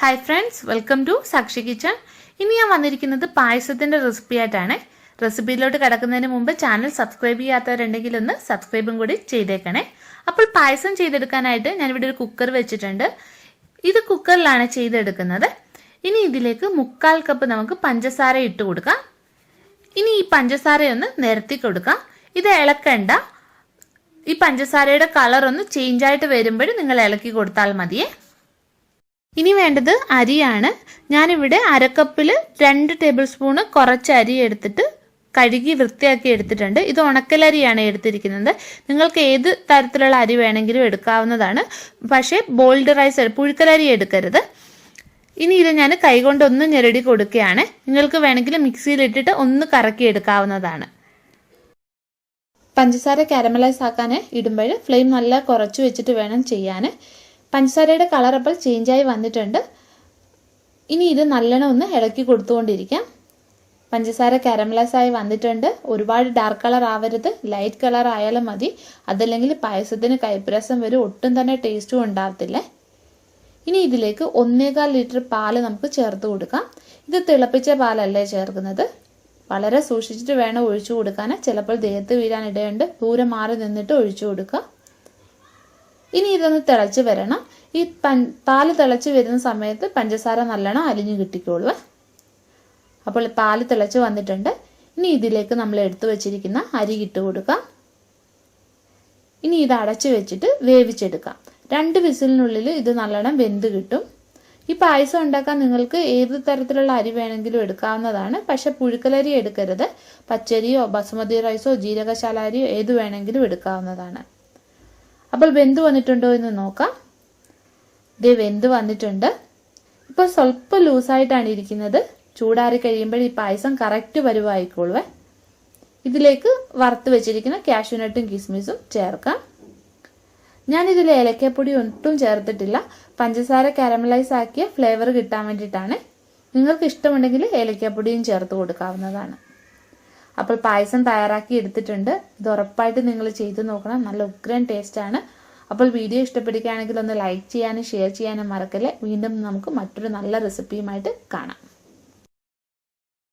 Hi friends, welcome to Sakshi Kitchen. ഇനി ഞാൻ വന്നിരിക്കുന്നത് പായസത്തിന്റെ റെസിപ്പി ആയിട്ടാണ്. റെസിപ്പിയിലോട്ട് കടക്കുന്നതിന് മുമ്പ് ചാനൽ സബ്സ്ക്രൈബ് ചെയ്യാത്തവരുണ്ടെങ്കിൽ ഒന്ന് സബ്സ്ക്രൈബും കൂടി ചെയ്തേക്കണേ. അപ്പോൾ പായസം ചെയ്തെടുക്കാനായിട്ട് ഞാൻ ഇവിടെ ഒരു കുക്കർ വെച്ചിട്ടുണ്ട്. ഇത് കുക്കറിലാണ് ചെയ്തെടുക്കുന്നത്. ഇനി ഇതിലേക്ക് 1/4 കപ്പ് നമുക്ക് പഞ്ചസാര ഇട്ട് കൊടുക്കാം. ഇനി ഈ പഞ്ചസാര ഒന്ന് നിരത്തി കൊടുക്കാം. ഇത് ഇളക്കണ്ട. ഈ പഞ്ചസാരയുടെ കളർ ഒന്ന് ചേഞ്ച് ആയിട്ട് വരുമ്പോൾ നിങ്ങൾ ഇളക്കി കൊടുത്താൽ മതിയേ. ഇനി വേണ്ടത് അരിയാണ്. ഞാനിവിടെ 1/2 കപ്പിൽ 2 ടേബിൾ സ്പൂണ് കുറച്ച് അരി എടുത്തിട്ട് കഴുകി വൃത്തിയാക്കി എടുത്തിട്ടുണ്ട്. ഇത് ഉണക്കലരിയാണ് എടുത്തിരിക്കുന്നത്. നിങ്ങൾക്ക് ഏത് തരത്തിലുള്ള അരി വേണമെങ്കിലും എടുക്കാവുന്നതാണ്. പക്ഷേ ബോൾഡ് റൈസ് പുഴുക്കലരി എടുക്കരുത്. ഇനി ഇത് ഞാൻ കൈകൊണ്ട് ഒന്ന് ഞെരടി കൊടുക്കുകയാണ്. നിങ്ങൾക്ക് വേണമെങ്കിൽ മിക്സിയിലിട്ടിട്ട് ഒന്ന് കറക്കി എടുക്കാവുന്നതാണ്. പഞ്ചസാര കാരമലൈസ് ആക്കാൻ ഇടുമ്പോൾ ഫ്ലെയിം നല്ല കുറച്ച് വെച്ചിട്ട് വേണം ചെയ്യാൻ. പഞ്ചസാരയുടെ കളർ അപ്പോൾ ചേഞ്ചായി വന്നിട്ടുണ്ട്. ഇനി ഇത് നല്ലോണം ഒന്ന് ഇളക്കി കൊടുത്തുകൊണ്ടിരിക്കാം. പഞ്ചസാര കാരമലൈസ് ആയി വന്നിട്ടുണ്ട്. ഒരുപാട് ഡാർക്ക് കളർ ആവരുത്, ലൈറ്റ് കളർ ആയാലും മതി. അതല്ലെങ്കിൽ പായസത്തിന് കയ്പരസം വരും, ഒട്ടും തന്നെ ടേസ്റ്റും ഉണ്ടാവത്തില്ല. ഇനി ഇതിലേക്ക് 1.25 ലിറ്റർ പാല് നമുക്ക് ചേർത്ത് കൊടുക്കാം. ഇത് തിളപ്പിച്ച പാലല്ലേ ചേർക്കുന്നത്. വളരെ സൂക്ഷിച്ചിട്ട് വേണം ഒഴിച്ചു കൊടുക്കാൻ. ചിലപ്പോൾ ദേഹത്ത് വീഴാൻ ഇടയുണ്ട്. ദൂരെ മാറി നിന്നിട്ട് ഒഴിച്ചു കൊടുക്കുക. ഇനി ഇതൊന്ന് തിളച്ച് വരണം. ഈ പാല് തിളച്ച് വരുന്ന സമയത്ത് പഞ്ചസാര നല്ലോണം അലിഞ്ഞു കിട്ടിക്കോളുക. അപ്പോൾ പാല് തിളച്ച് വന്നിട്ടുണ്ട്. ഇനി ഇതിലേക്ക് നമ്മൾ എടുത്തു വെച്ചിരിക്കുന്ന അരി ഇട്ട് കൊടുക്കാം. ഇനി ഇത് അടച്ചു വെച്ചിട്ട് വേവിച്ചെടുക്കാം. 2 വിസിലിനുള്ളിൽ ഇത് നല്ലോണം വെന്ത് കിട്ടും. ഈ പായസം ഉണ്ടാക്കാൻ നിങ്ങൾക്ക് ഏത് തരത്തിലുള്ള അരി വേണമെങ്കിലും എടുക്കാവുന്നതാണ്. പക്ഷെ പുഴുക്കലരി എടുക്കരുത്. പച്ചരിയോ ബസുമതി റൈസോ ജീരകശാല അരിയോ ഏത് വേണമെങ്കിലും എടുക്കാവുന്നതാണ്. അപ്പോൾ വെന്ത് വന്നിട്ടുണ്ടോ എന്ന് നോക്കാം. ഇത് വെന്ത് വന്നിട്ടുണ്ട്. ഇപ്പോൾ സ്വല്പം ലൂസായിട്ടാണ് ഇരിക്കുന്നത്. ചൂടാറി കഴിയുമ്പോൾ ഈ പായസം കറക്റ്റ് പരുവായിക്കോളുവേ. ഇതിലേക്ക് വറുത്ത് വെച്ചിരിക്കുന്ന കാഷ്യൂനട്ടും കിസ്മിസും ചേർക്കാം. ഞാനിതിൽ ഏലക്കപ്പൊടി ഒട്ടും ചേർത്തിട്ടില്ല. പഞ്ചസാര കാരമലൈസ് ആക്കിയ ഫ്ലേവർ കിട്ടാൻ വേണ്ടിയിട്ടാണ്. നിങ്ങൾക്ക് ഇഷ്ടമുണ്ടെങ്കിൽ ഏലക്കപ്പൊടിയും ചേർത്ത് കൊടുക്കാവുന്നതാണ്. അപ്പോൾ പായസം തയ്യാറാക്കി എടുത്തിട്ടുണ്ട്. ഇത് ഉറപ്പായിട്ട് നിങ്ങൾ ചെയ്ത് നോക്കണം. നല്ല ഉഗ്രൻ ടേസ്റ്റ് ആണ്. അപ്പോൾ വീഡിയോ ഇഷ്ടപ്പെടുകയാണെങ്കിൽ ഒന്ന് ലൈക്ക് ചെയ്യാനും ഷെയർ ചെയ്യാനും മറക്കല്ലേ. വീണ്ടും നമുക്ക് മറ്റൊരു നല്ല റെസിപ്പിയുമായിട്ട് കാണാം.